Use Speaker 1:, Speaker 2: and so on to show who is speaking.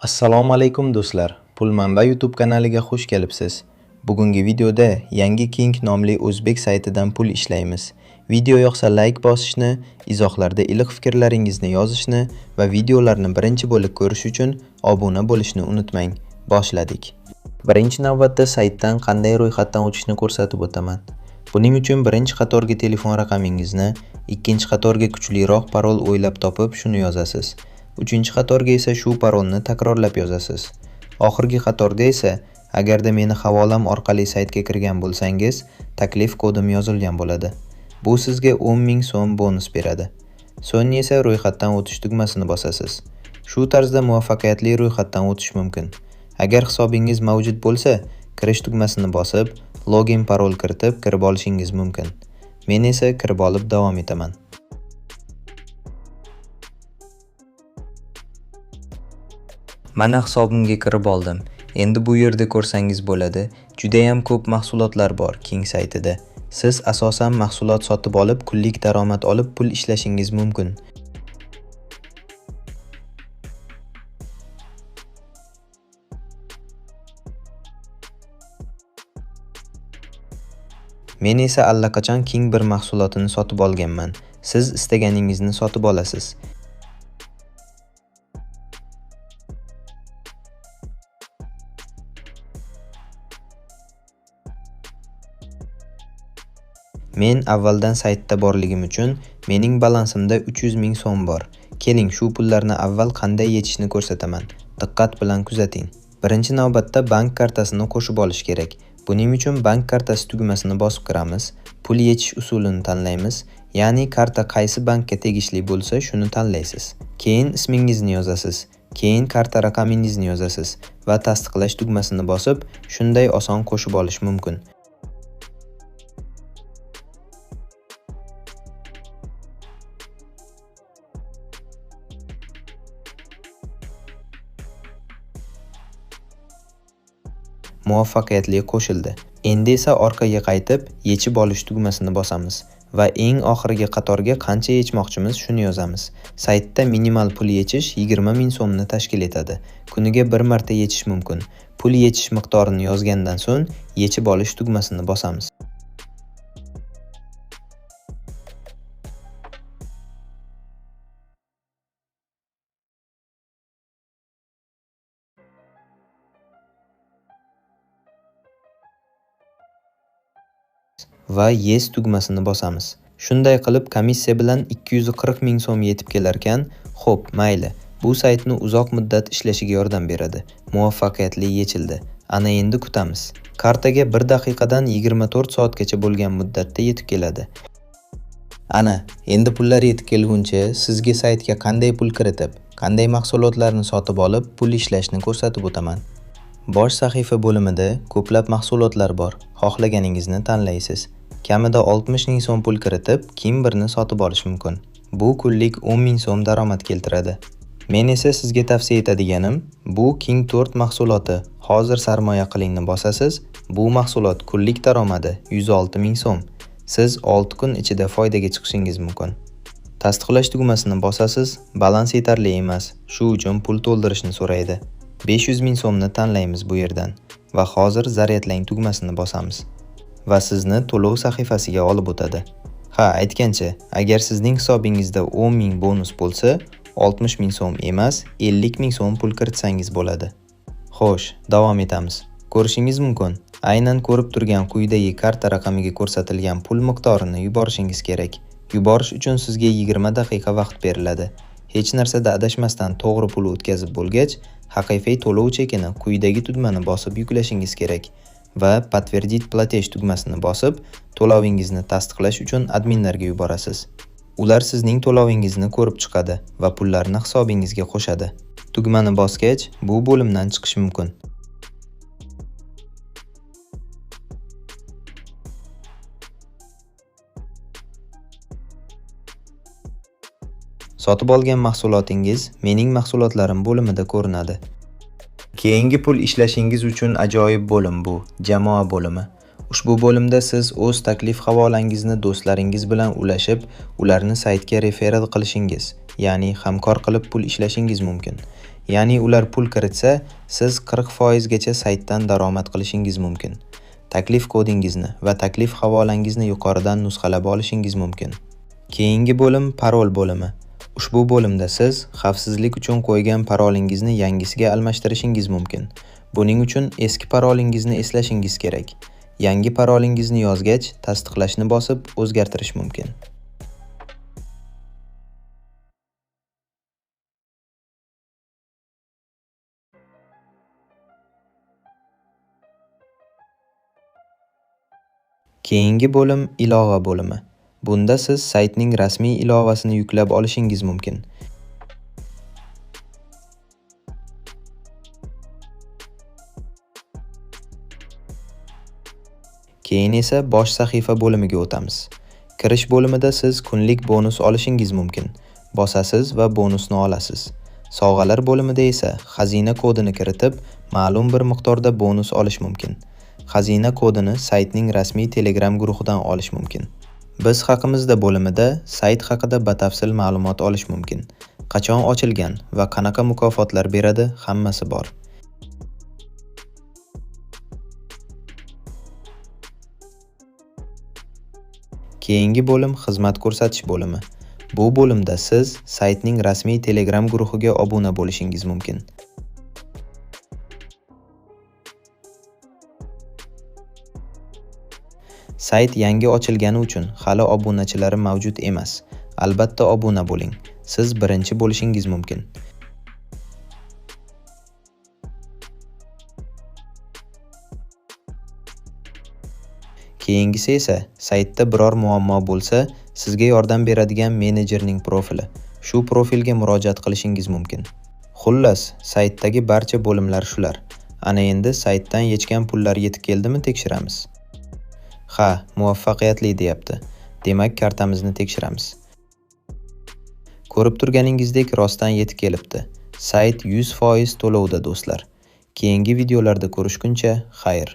Speaker 1: Assalomu alaykum do'stlar. Pul manba YouTube kanaliga xush kelibsiz. Bugungi videoda yangi King nomli o'zbek saytidan pul ishlaymiz. Video yoqsa like bosishni, izohlarda iliq fikrlaringizni yozishni va videolarni birinchi bo'lib ko'rish uchun obuna bo'lishni unutmang. Boshladik. Birinchi navbatda saytdan qanday ro'yxatdan o'tishni ko'rsatib o'taman. Buning uchun birinchi qatorga telefon raqamingizni, ikkinchi qatorga kuchliroq parol o'ylab topib shuni yozasiz. Uchinchi qatorga esa shu parolni takrorlab yozasiz. Oxirgi qatorga esa agarda meni havolam orqali saytga kirgan bo'lsangiz, taklif kodim yozilgan bo'ladi. Bu sizga 10,000 so'm bonus beradi. So'ng esa ro'yxatdan o'tish tugmasini bosasiz. Shu tarzda muvaffaqiyatli ro'yxatdan o'tish mumkin. Agar hisobingiz mavjud bo'lsa, kirish tugmasini bosib, login parol kiritib kirib olishingiz mumkin. Men esa kirib olib davom etaman. Mana hisobimga kirib oldim. Endi bu yerda ko'rsangiz bo'ladi. Juda ham ko'p mahsulotlar bor King saytida. Siz asosan mahsulot sotib olib, kunlik daromad olib pul ishlashingiz mumkin. Men esa allaqachon King bir mahsulotini sotib olganman. Siz istaganingizni sotib olasiz. Men avvaldan saytda borligim uchun mening balansimda 300,000 so'm bor. Keling, shu pullarni avval qanday yechishni ko'rsataman. Diqqat bilan kuzating. Birinchi navbatda bank kartasini qo'shib olish kerak. Buning uchun bank kartasi tugmasini bosib kiramiz. Pul yechish usulini tanlaymiz. Ya'ni karta qaysi bankka tegishli bo'lsa, shuni tanlaysiz. Keyin ismingizni yozasiz. Keyin karta raqamingizni yozasiz va tasdiqlash tugmasini bosib, shunday oson qo'shib olish mumkin. Muvaffaqiyatli qo'shildi. Endi esa orqaga qaytib, yechib olish tugmasini bosamiz va eng oxirgi qatorga qancha yechmoqchimiz shuni yozamiz. Saytda minimal pul yechish 20,000 so'mni tashkil etadi. Kuniga bir marta yechish mumkin. Pul yechish miqdorini yozgandan so'ng yechib olish tugmasini bosamiz. Va yes tugmasini bosamiz. Shunday qilib komissiya bilan 240,000 so'm yetib kelarkan, xo'p, mayli. Bu saytni uzoq muddat ishlashiga yordam beradi. Muvaffaqiyatli yechildi. Ana endi kutamiz. Kartaga 1 daqiqadan 24 soatgacha bo'lgan muddatda yetib keladi. Ana, endi pullar yetib kelguncha sizga saytga qanday pul kiritib, qanday mahsulotlarni sotib olib pul ishlashni ko'rsatib o'taman. Bosh sahifa bo'limida ko'plab mahsulotlar bor. Xohlaganingizni tanlaysiz. Kamida 60,000 so'm pul kiritib, kim birini sotib olish mumkin. Bu kunlik 10,000 so'm daromad keltiradi. Men esa sizga tavsiya etadiganim, bu King 4 mahsuloti. Hozir sarmoya qilingni bosasiz. Bu mahsulot kunlik daromadi 106,000 so'm. Siz 6 kun ichida foydaga chiqishingiz mumkin. Tasdiqlash tugmasini bosasiz, balans yetarli emas. Shu uchun pul to'ldirishni so'raydi. 500,000 so'mni tanlaymiz bu yerdan va hozir zaryadlang tugmasini bosamiz va sizni to'lov sahifasiga olib o'tadi. Ha, aytgancha, agar sizning hisobingizda 10,000 bonus bo'lsa, 60,000 so'm emas, 50,000 so'm pul kiritsangiz bo'ladi. Xo'sh, davom etamiz. Ko'rishingiz mumkin. Aynan ko'rib turgan quyidagi karta raqamiga ko'rsatilgan pul miqdorini yuborishingiz kerak. Yuborish uchun sizga 20 daqiqa vaqt beriladi. Hech narsada adashmasdan to'g'ri pul o'tkazib bo'lgach, haqiqiy to'lov chekini quyidagi tugmani bosib yuklashingiz kerak va Подтвердить платеж tugmasini bosib, to'lovingizni tasdiqlash uchun adminlarga yuborasiz. Ular sizning to'lovingizni ko'rib chiqadi va pullarni hisobingizga qo'shadi. Tugmani bosgach, bu bo'limdan chiqish mumkin. Sotib olgan mahsulotingiz mening mahsulotlarim bo'limida ko'rinadi. Keyingi pul ishlashingiz uchun ajoyib bo'lim bu, jamoa bo'limi. Ushbu bo'limda siz o'z taklif havolangizni do'stlaringiz bilan ulashib, ularni saytga referral qilishingiz, ya'ni hamkor qilib pul ishlashingiz mumkin. Ya'ni ular pul kiritsa, siz 40% gacha saytdan daromad qilishingiz mumkin. Taklif kodingizni va taklif havolangizni yuqoridan nusxalab olishingiz mumkin. Keyingi bo'lim parol bo'limi. Ushbu bo'limda siz xavfsizlik uchun qo'ygan parolingizni yangisiga almashtirishingiz mumkin. Buning uchun eski parolingizni eslashingiz kerak. Yangi parolingizni yozgach, tasdiqlashni bosib o'zgartirish mumkin. Keyingi bo'lim ilova bo'limi. Bunda siz saytning rasmiy ilovasini yuklab olishingiz mumkin. Keyin esa bosh sahifa bo'limiga o'tamiz. Kirish bo'limida siz kunlik bonus olishingiz mumkin. Bosasiz va bonusni olasiz. Sovg'alar bo'limida esa xazina kodini kiritib, ma'lum bir miqdorda bonus olish mumkin. Xazina kodini saytning rasmiy Telegram guruhidan olish mumkin. Biz haqimizda bo'limida sayt haqida batafsil ma'lumot olish mumkin. Qachon ochilgan va qanaqa mukofotlar beradi, hammasi bor. Keyingi bo'lim xizmat ko'rsatish bo'limi. Bu bo'limda siz saytning rasmiy Telegram guruhiga obuna bo'lishingiz mumkin. Sayt yangi ochilgani uchun hali obunachilari mavjud emas. Albatta obuna bo'ling. Siz birinchi bo'lishingiz mumkin. Keyingisi esa saytda biror muammo bo'lsa, sizga yordam beradigan menejerning profili. Shu profilga murojaat qilishingiz mumkin. Xullas, saytdagi barcha bo'limlar shular. Ana endi saytdan yechgan pullar yetib keldimi tekshiramiz. Ha, muvaffaqiyatli deyapti. Demak, kartamizni tekshiramiz. Ko'rib turganingizdek rostdan yetib kelibdi. Sayt 100% to'lovda do'stlar. Keyingi videolarda ko'rishguncha, xayr.